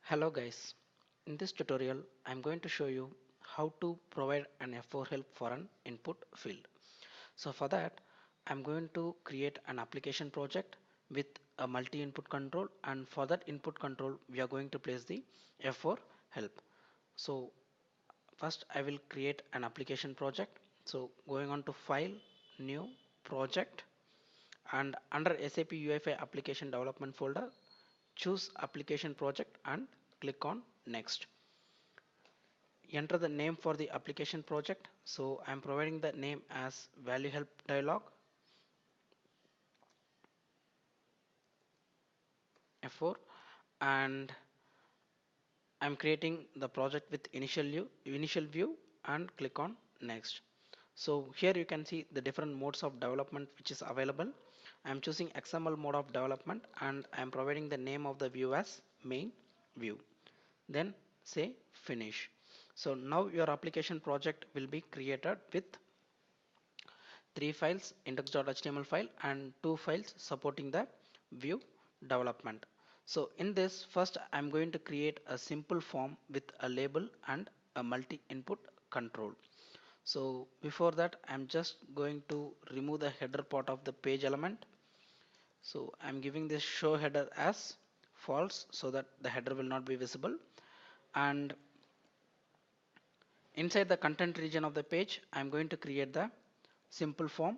Hello guys, in this tutorial I'm going to show you how to provide an F4 help for an input field. So for that I'm going to create an application project with a multi-input control, and for that input control we are going to place the F4 help. So first I will create an application project. So going on to file, new project, and under SAP UEFI application development folder choose application project and click on next. Enter the name for the application project. So I'm providing the name as value help dialog F4, and I'm creating the project with initial view and click on next. So here you can see the different modes of development which is available. I'm choosing XML mode of development and I'm providing the name of the view as main view. Then say finish. So now your application project will be created with three files, index.html file and two files supporting the view development. So in this, first I'm going to create a simple form with a label and a multi-input control. So before that I'm just going to remove the header part of the page element. So I'm giving this show header as false so that the header will not be visible, and inside the content region of the page I'm going to create the simple form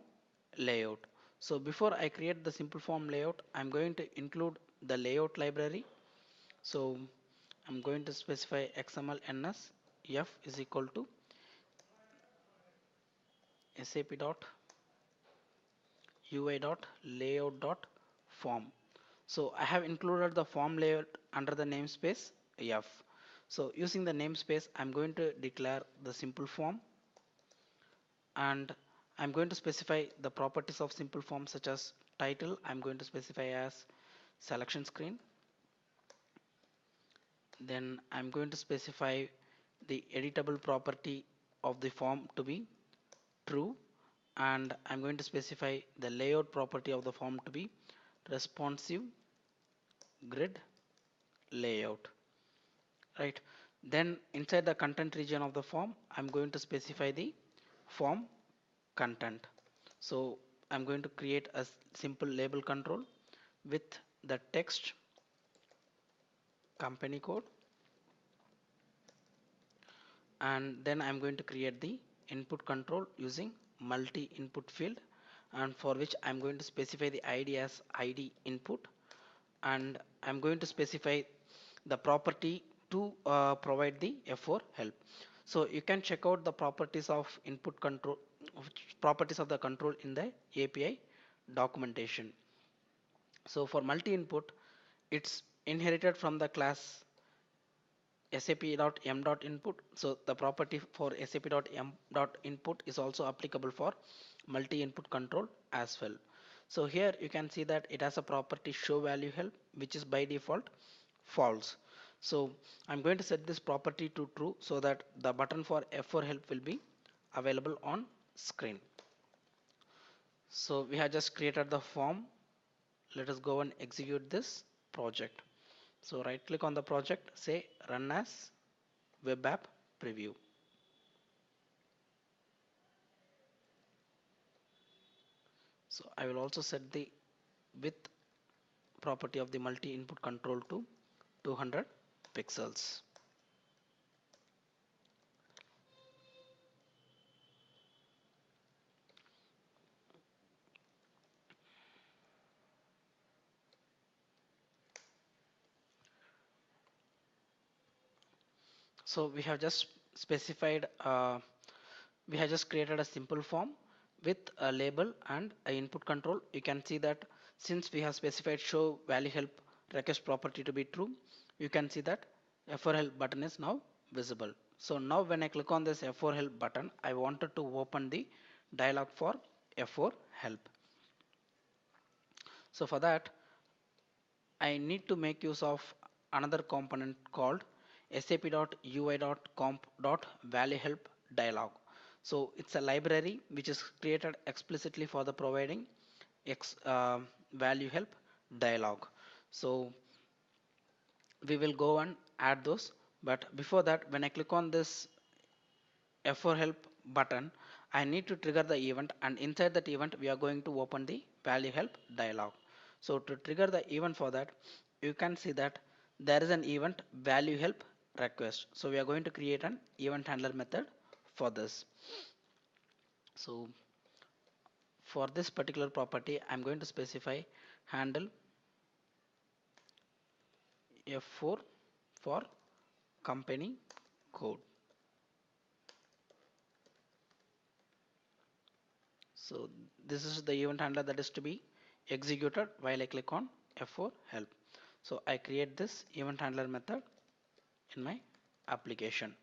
layout. So before I create the simple form layout I'm going to include the layout library. So I'm going to specify XML ns f is equal to sap dot ui dot layout dot form. So I have included the form layout under the namespace f. So using the namespace I'm going to declare the simple form, and I'm going to specify the properties of simple form such as title. I'm going to specify as selection screen. Then I'm going to specify the editable property of the form to be true, and I'm going to specify the layout property of the form to be responsive grid layout, right? Then inside the content region of the form I'm going to specify the form content. So I'm going to create a simple label control with the text, company code, and then I'm going to create the input control using multi input field, and for which I'm going to specify the ID as ID input, and I'm going to specify the property to provide the F4 help. So you can check out the properties of input control, properties of the control in the API documentation. So for multi input it's inherited from the class sap.m.input. So the property for sap.m.input is also applicable for multi-input control as well. So here you can see that it has a property show value help which is by default false. So I'm going to set this property to true so that the button for F4 help will be available on screen. So we have just created the form. Let us go and execute this project. So right click on the project, say run as web app preview. So I will also set the width property of the multi input control to 200 pixels. So we have just specified, we have just created a simple form with a label and a input control. You can see that since we have specified show value help request property to be true, you can see that F4 help button is now visible. So now when I click on this F4 help button, I wanted to open the dialog for F4 help. So for that I need to make use of another component called sap.ui.comp.valuehelp dialog. So it's a library which is created explicitly for the providing value help dialog. So we will go and add those. But before that, when I click on this F4 help button, I need to trigger the event, and inside that event we are going to open the value help dialog. So to trigger the event for that, you can see that there is an event value help request. So we are going to create an event handler method for this. So for this particular property, I'm going to specify handle F4 for company code. So this is the event handler that is to be executed while I click on F4 help. So I create this event handler method in my application.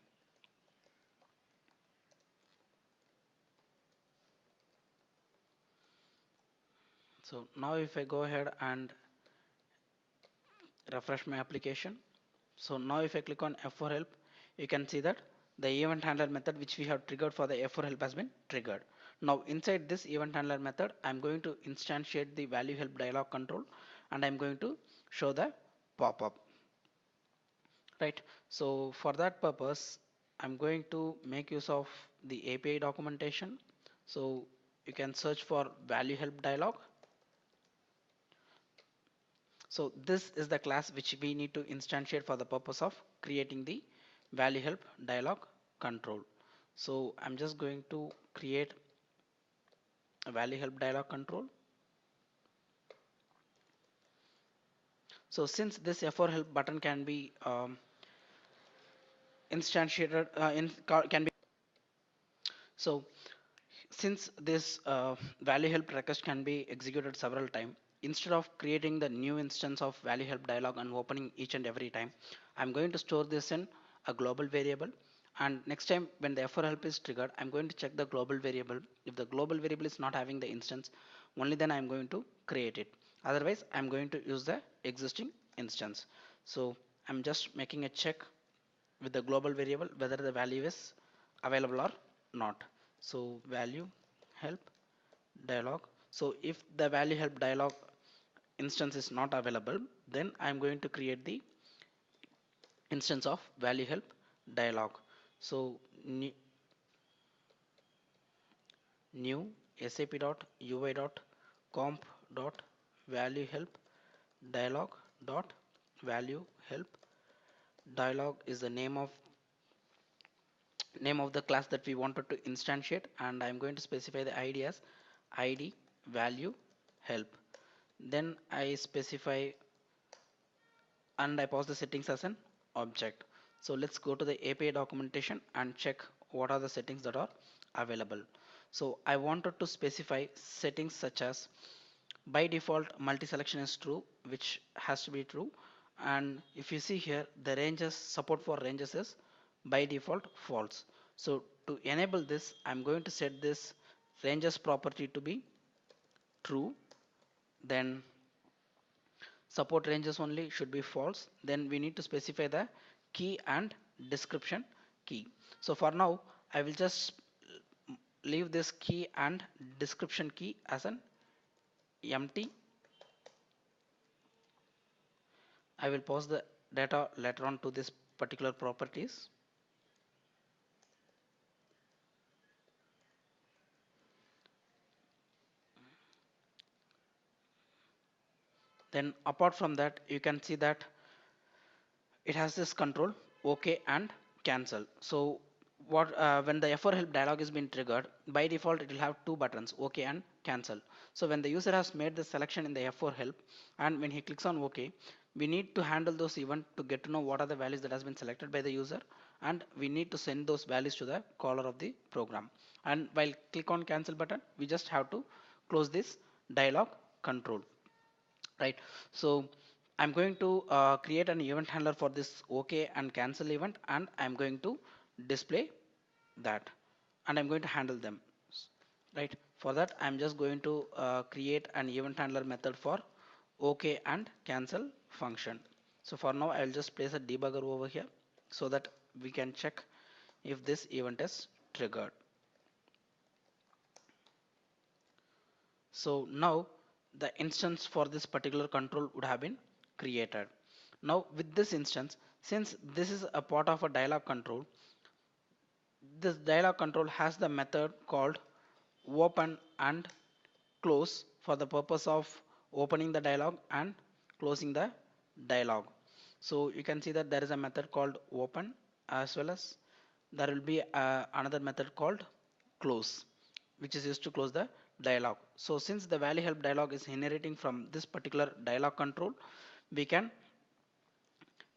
So now if I go ahead and refresh my application, so now if I click on F4 help, you can see that the event handler method which we have triggered for the F4 help has been triggered. Now inside this event handler method, I'm going to instantiate the value help dialog control, and I'm going to show the pop-up. Right. So for that purpose, I'm going to make use of the API documentation. So you can search for value help dialog. So this is the class which we need to instantiate for the purpose of creating the value help dialog control. So I'm just going to create a value help dialog control. So since this F4 help button can be instantiated can be, so since this value help request can be executed several times, instead of creating the new instance of value help dialog and opening each and every time, I'm going to store this in a global variable. And next time when the F4 help is triggered, I'm going to check the global variable. If the global variable is not having the instance, only then I'm going to create it. Otherwise, I'm going to use the existing instance. So I'm just making a check with the global variable whether the value is available or not. So value help dialog. So if the value help dialog instance is not available, then I'm going to create the instance of value help dialog. So new sap.ui.comp dot value help dialog dot value help dialog is the name of the class that we wanted to instantiate, and I'm going to specify the id as id value help. Then I specify and I pass the settings as an object. So let's go to the API documentation and check what are the settings that are available. So I wanted to specify settings such as by default multi-selection is true, which has to be true. And if you see here, the ranges support for ranges is by default false. So to enable this, I'm going to set this ranges property to be true. Then support ranges only should be false. Then we need to specify the key and description key. So for now, I will just leave this key and description key as an empty. I will pass the data later on to this particular properties. Then apart from that, you can see that it has this control OK and cancel. So what when the F4 help dialog is being triggered, by default it will have two buttons, OK and cancel. So when the user has made the selection in the F4 help, and when he clicks on OK, we need to handle those events to get to know what are the values that has been selected by the user, and we need to send those values to the caller of the program. And while click on cancel button, we just have to close this dialog control. Right. So I'm going to create an event handler for this OK and cancel event, and I'm going to display that, and I'm going to handle them. Right. For that, I'm just going to create an event handler method for OK and cancel function. So for now, I'll just place a debugger over here so that we can check if this event is triggered. So now the instance for this particular control would have been created. Now with this instance, since this is a part of a dialog control, this dialog control has the method called open and close for the purpose of opening the dialog and closing the dialog. So you can see that there is a method called open, as well as there will be another method called close, which is used to close the dialog. So since the value help dialog is inheriting from this particular dialog control, we can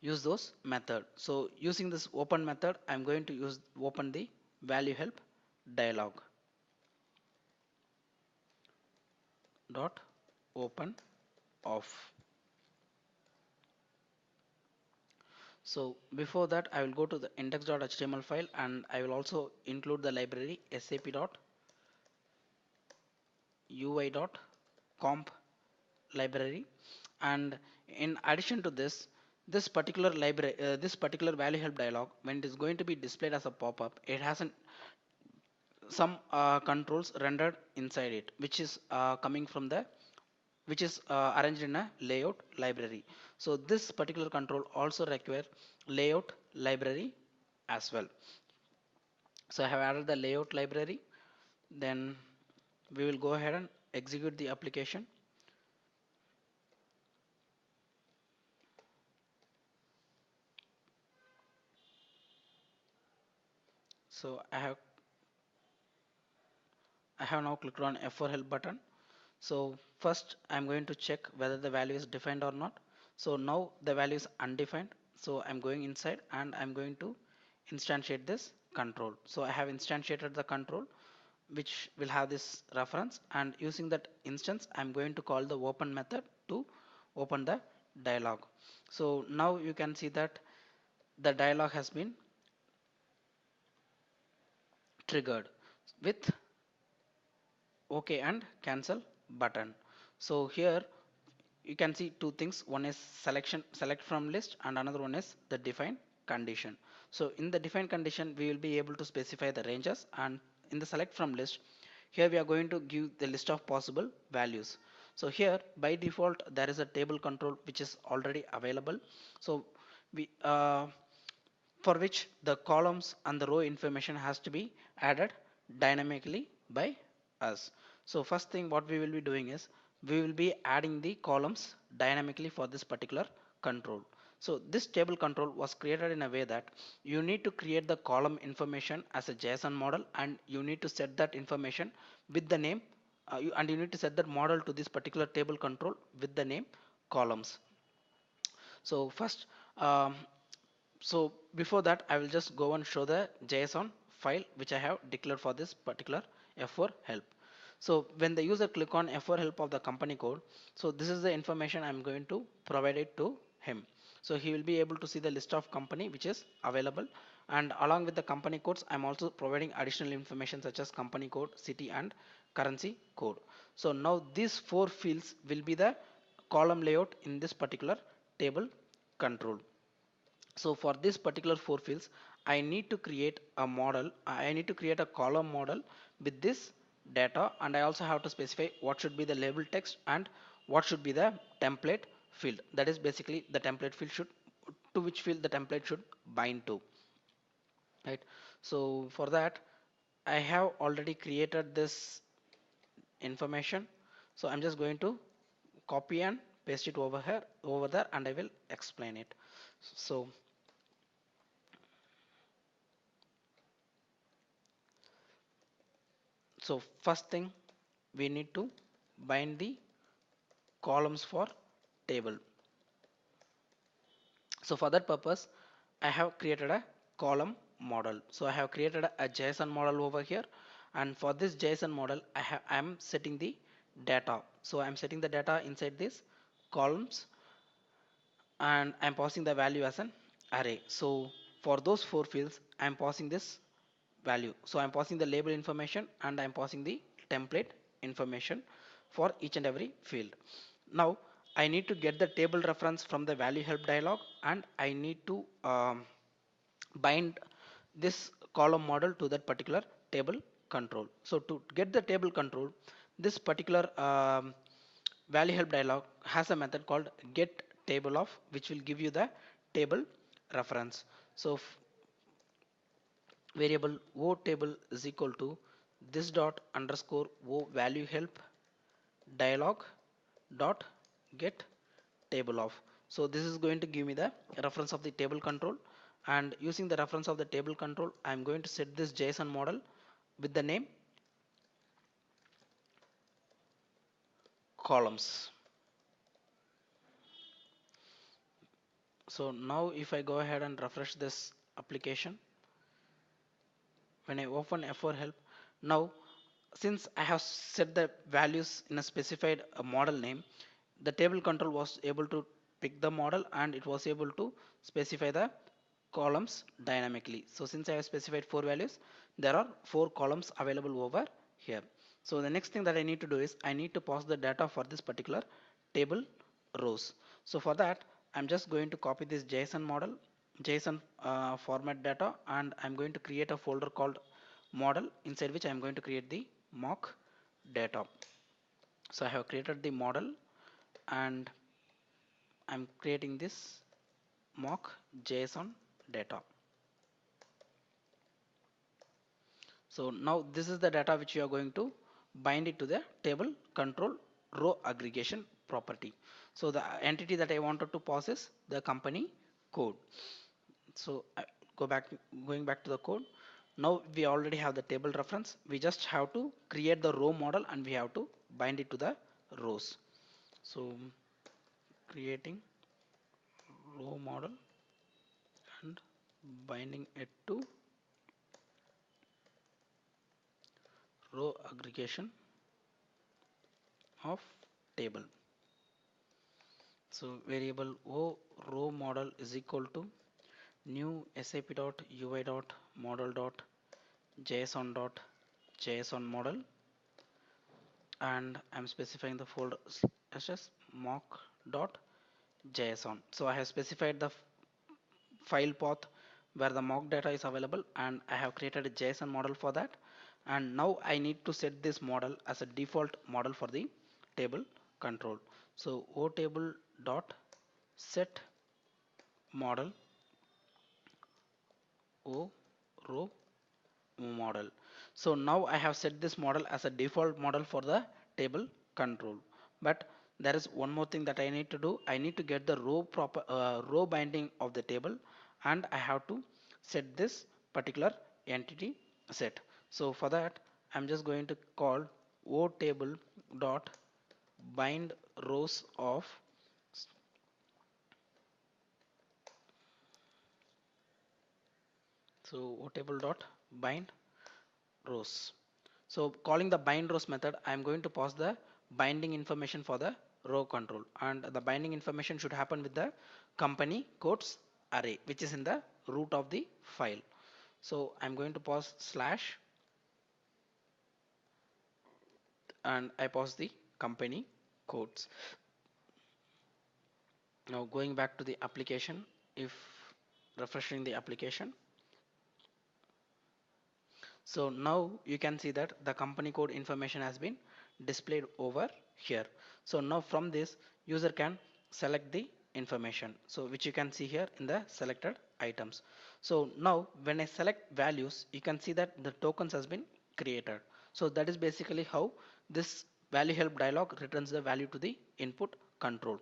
use those method. So using this open method, I'm going to use open the value help dialog dot open off. So before that, I will go to the index.html file, and I will also include the library sap.ui.comp library. And in addition to this, this particular value help dialog, when it is going to be displayed as a pop-up, it has some controls rendered inside it, which is coming from the which is arranged in a layout library. So this particular control also require layout library as well. So I have added the layout library. Then we will go ahead and execute the application. So I have now clicked on F4 help button. So first I'm going to check whether the value is defined or not. So now the value is undefined. So I'm going inside and I'm going to instantiate this control. So I have instantiated the control, which will have this reference, and using that instance I'm going to call the open method to open the dialog. So now you can see that the dialog has been triggered with OK and cancel button. So here you can see two things. One is select from list, and another one is the define condition. So in the define condition, we will be able to specify the ranges, and in the select from list, here we are going to give the list of possible values. So here by default there is a table control which is already available. So we for which the columns and the row information has to be added dynamically by us. So first thing what we will be doing is we will be adding the columns dynamically for this particular control. So this table control was created in a way that you need to create the column information as a JSON model, and you need to set that information with the name and you need to set that model to this particular table control with the name columns. So first so before that I will just go and show the JSON file which I have declared for this particular F4 help. So when the user click on F4 help of the company code, so this is the information I'm going to provide it to him. So he will be able to see the list of company which is available, and along with the company codes I'm also providing additional information such as company code, city and currency code. So now these four fields will be the column layout in this particular table control. So for this particular four fields, I need to create a model. I need to create a column model with this data, and I also have to specify what should be the label text and what should be the template field. That is basically the template field should to which field the template should bind to. Right. So for that, I have already created this information. So I'm just going to copy and paste it over here, over there, and I will explain it. So So first thing, we need to bind the columns for table. So for that purpose, I have created a column model. So I have created a JSON model over here, and for this JSON model I am setting the data. So I'm setting the data inside these columns, and I'm passing the value as an array. So for those four fields I'm passing this value. So I'm passing the label information and I'm passing the template information for each and every field. Now I need to get the table reference from the value help dialog, and I need to bind this column model to that particular table control. So to get the table control, this particular value help dialog has a method called get table of, which will give you the table reference. So variable o table is equal to this dot underscore o value help dialog dot get table of. So this is going to give me the reference of the table control, and using the reference of the table control I am going to set this JSON model with the name columns. So now if I go ahead and refresh this application, when I open F4 help, now since I have set the values in a specified model name, the table control was able to pick the model and it was able to specify the columns dynamically. So since I have specified 4 values, there are 4 columns available over here. So the next thing that I need to do is I need to pass the data for this particular table rows. So for that I'm just going to copy this JSON model, JSON format data, and I'm going to create a folder called model, inside which I'm going to create the mock data. So I have created the model and I'm creating this mock JSON data. So now this is the data which you are going to bind it to the table control row aggregation property. So the entity that I wanted to pass is the company code. So going back to the code. Now we already have the table reference. We just have to create the row model and we have to bind it to the rows. So creating row model and binding it to row aggregation of table. So variable o row model is equal to new sap.ui.model.json model, and I'm specifying the folder as mock.json. So I have specified the file path where the mock data is available, and I have created a JSON model for that. And now I need to set this model as a default model for the table control. So o table dot set model o row model. So now I have set this model as a default model for the table control. But there is one more thing that I need to do. I need to get the row binding of the table, and I have to set this particular entity set. So for that I'm just going to call o table dot bind rows of. So o table dot bind rows. So calling the bind rows method, I am going to pass the binding information for the row control, and the binding information should happen with the company codes array, which is in the root of the file. So I'm going to pass slash and I pass the company codes. Now going back to the application, if refreshing the application, so now you can see that the company code information has been displayed over here. So now from this user can select the information, so which you can see here in the selected items. So now when I select values, you can see that the tokens has been created. So that is basically how this value help dialog returns the value to the input control.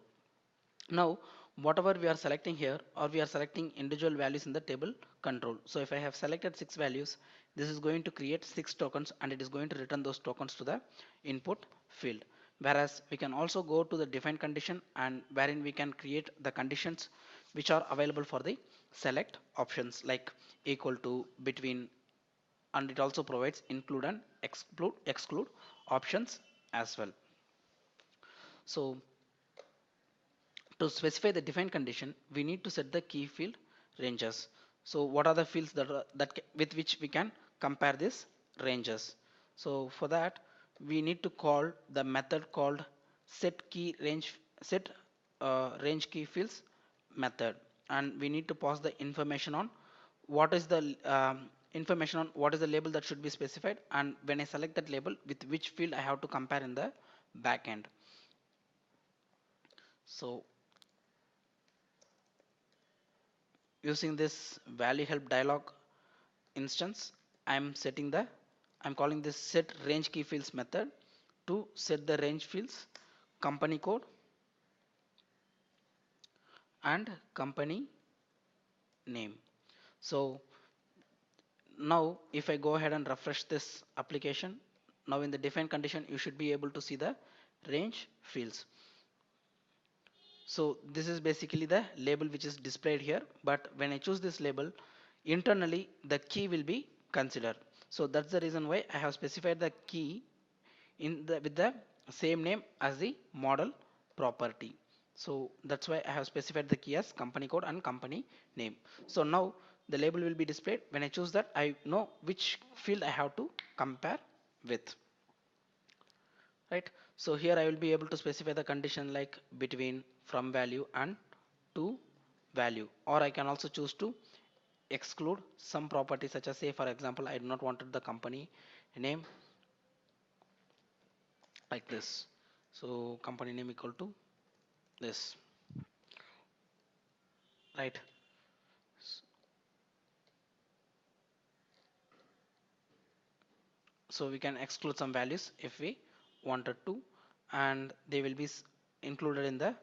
Now whatever we are selecting here, or we are selecting individual values in the table control. So if I have selected 6 values, this is going to create 6 tokens and it is going to return those tokens to the input field. Whereas we can also go to the define condition, and wherein we can create the conditions which are available for the select options, like equal to, between, and it also provides include and exclude options as well. So to specify the defined condition, we need to set the key field ranges. So what are the fields with which we can compare these ranges? So for that we need to call the method called set range key fields method, and we need to pass the information on what is the information on what is the label that should be specified, and when I select that label, with which field I have to compare in the backend. So using this value help dialog instance, I'm calling this set range key fields method to set the range fields company code and company name. So now if I go ahead and refresh this application, now in the define condition you should be able to see the range fields. So this is basically the label which is displayed here, but when I choose this label, internally the key will be considered. So that's the reason why I have specified the key with the same name as the model property. So that's why I have specified the key as company code and company name. So now the label will be displayed. When I choose that, I know which field I have to compare with, right? So here I will be able to specify the condition like between, from value and to value, or I can also choose to exclude some property, such as, say for example, I do not wanted the company name like this. So company name equal to this, right? So we can exclude some values if we wanted to, and they will be included in the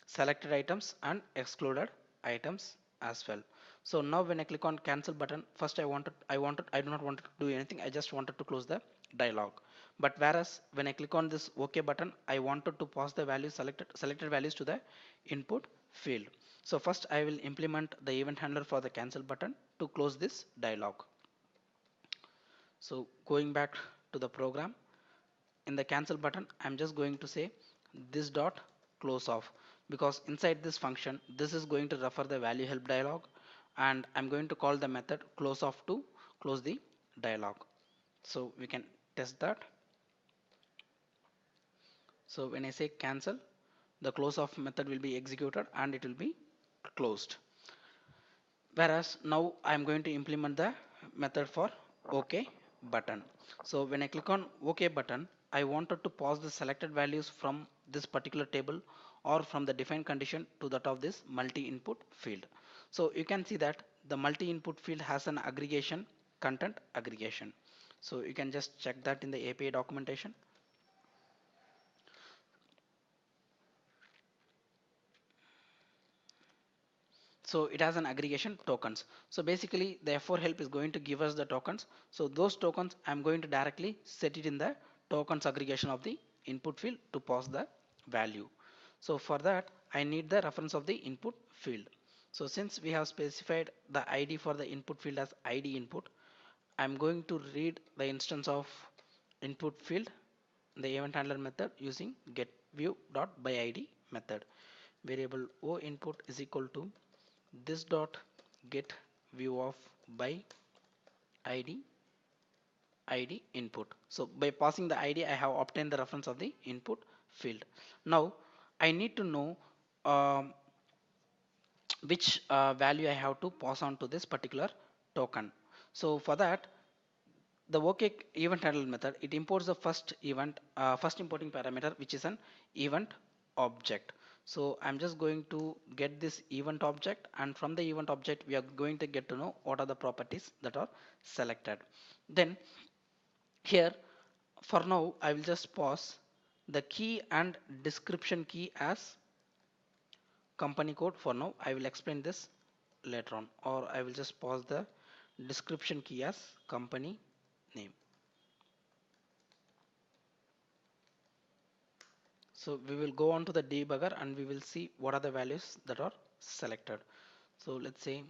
selected items and excluded items as well. So now when I click on cancel button, first I do not want to do anything, I just wanted to close the dialog. But whereas when I click on this OK button, I wanted to pass the values, selected values, to the input field. So first I will implement the event handler for the cancel button to close this dialog. So going back to the program, in the cancel button I'm just going to say this dot close off, because inside this function this is going to refer the value help dialog, and I'm going to call the method close off to close the dialog. So we can test that. So when I say cancel, the close off method will be executed and it will be closed. Whereas now I'm going to implement the method for OK button. So when I click on OK button, I wanted to pass the selected values from this particular table or from the defined condition to that of this multi-input field. So you can see that the multi-input field has an aggregation, content aggregation. So you can just check that in the API documentation. So it has an aggregation tokens. So basically the F4 help is going to give us the tokens. So those tokens I'm going to directly set it in the tokens aggregation of the input field to pass the value. So for that I need the reference of the input field. So since we have specified the ID for the input field as ID input, I'm going to read the instance of input field, the event handler method, using getView.byId method. Variable o input is equal to this dot get view of by id input. So by passing the id I have obtained the reference of the input field. Now I need to know which value I have to pass on to this particular token. So for that, the OK event handle method, it imports the first importing parameter, which is an event object. So I'm just going to get this event object, and from the event object we are going to get to know what are the properties that are selected. Then here, for now I will just pass the key and description key as company code. For now I will explain this later on, or I will just pause the description key as company name. So we will go on to the debugger and we will see what are the values that are selected. So let's say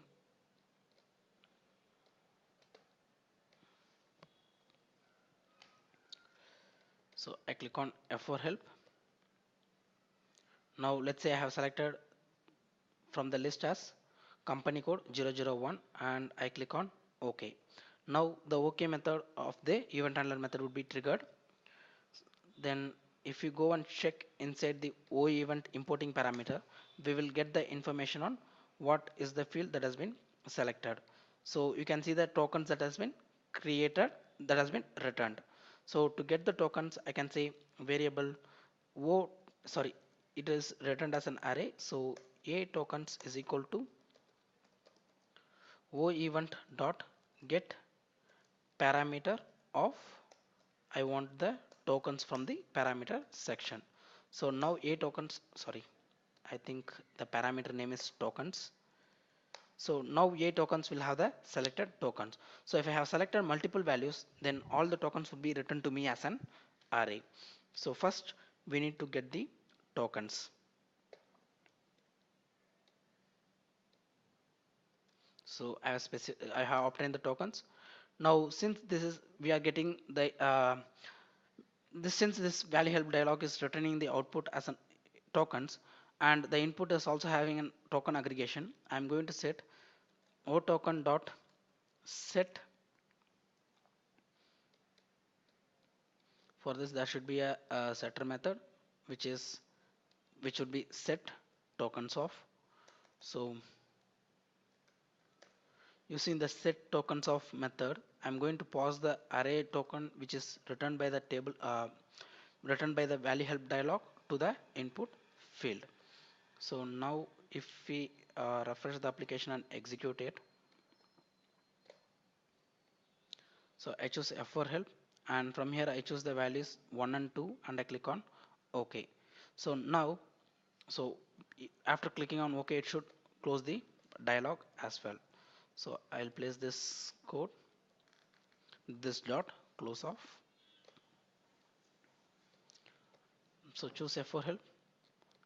so I click on F4 help. Now let's say I have selected from the list as company code 001 and I click on OK. Now the OK method of the event handler method would be triggered. Then if you go and check inside the O event importing parameter, we will get the information on what is the field that has been selected. So you can see the tokens that has been created, that has been returned. So to get the tokens, I can say variable O, sorry, it is returned as an array. So A tokens is equal to oEvent dot get parameter of, I want the tokens from the parameter section. So now a tokens, sorry, I think the parameter name is tokens. So now a tokens will have the selected tokens. So if I have selected multiple values, then all the tokens would be returned to me as an array. So first we need to get the tokens. So I have obtained the tokens. Now since this is, we are getting the this, since this value help dialog is returning the output as an tokens, and the input is also having a token aggregation, I'm going to set o token dot set. For this there should be a setter method which is, which would be set tokens of. So using the set tokens of method, I'm going to pass the array token which is returned by the table returned by the value help dialog to the input field. So now if we refresh the application and execute it, so I choose F4 help, and from here I choose the values 1 and 2 and I click on OK. So now, so after clicking on OK, it should close the dialog as well. So I'll place this code, this dot close off. So choose F4 help,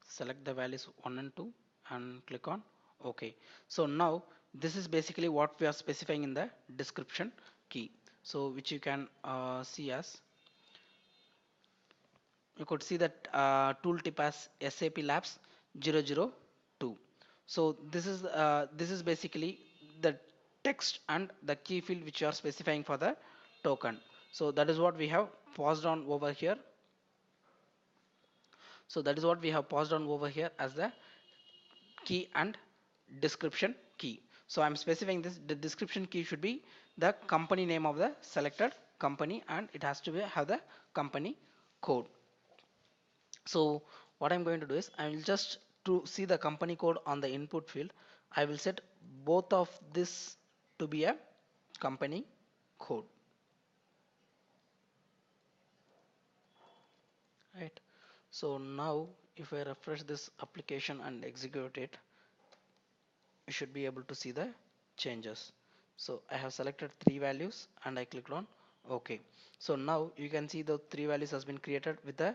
select the values 1 and 2 and click on OK. So now this is basically what we are specifying in the description key. So which you can see as, you could see that tooltip as SAP Labs 002. So this is basically the text and the key field which you are specifying for the token. So that is what we have paused on over here. So that is what we have paused on over here as the key and description key. So I'm specifying this, the description key should be the company name of the selected company, and it has to be, have the company code. So what I'm going to do is, I will just, to see the company code on the input field, I will set both of this to be a company code, right? So now if I refresh this application and execute it, you should be able to see the changes. So I have selected three values and I clicked on OK. So now you can see the three values has been created with the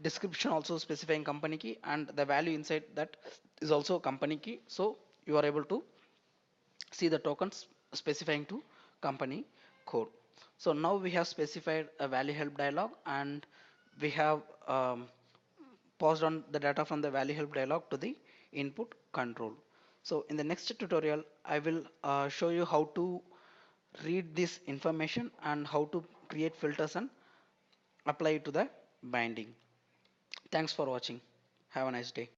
description also specifying company key, and the value inside that is also company key. So you are able to see the tokens specifying to company code. So now we have specified a value help dialog, and we have passed on the data from the value help dialog to the input control. So in the next tutorial I will show you how to read this information and how to create filters and apply it to the binding. Thanks for watching. Have a nice day.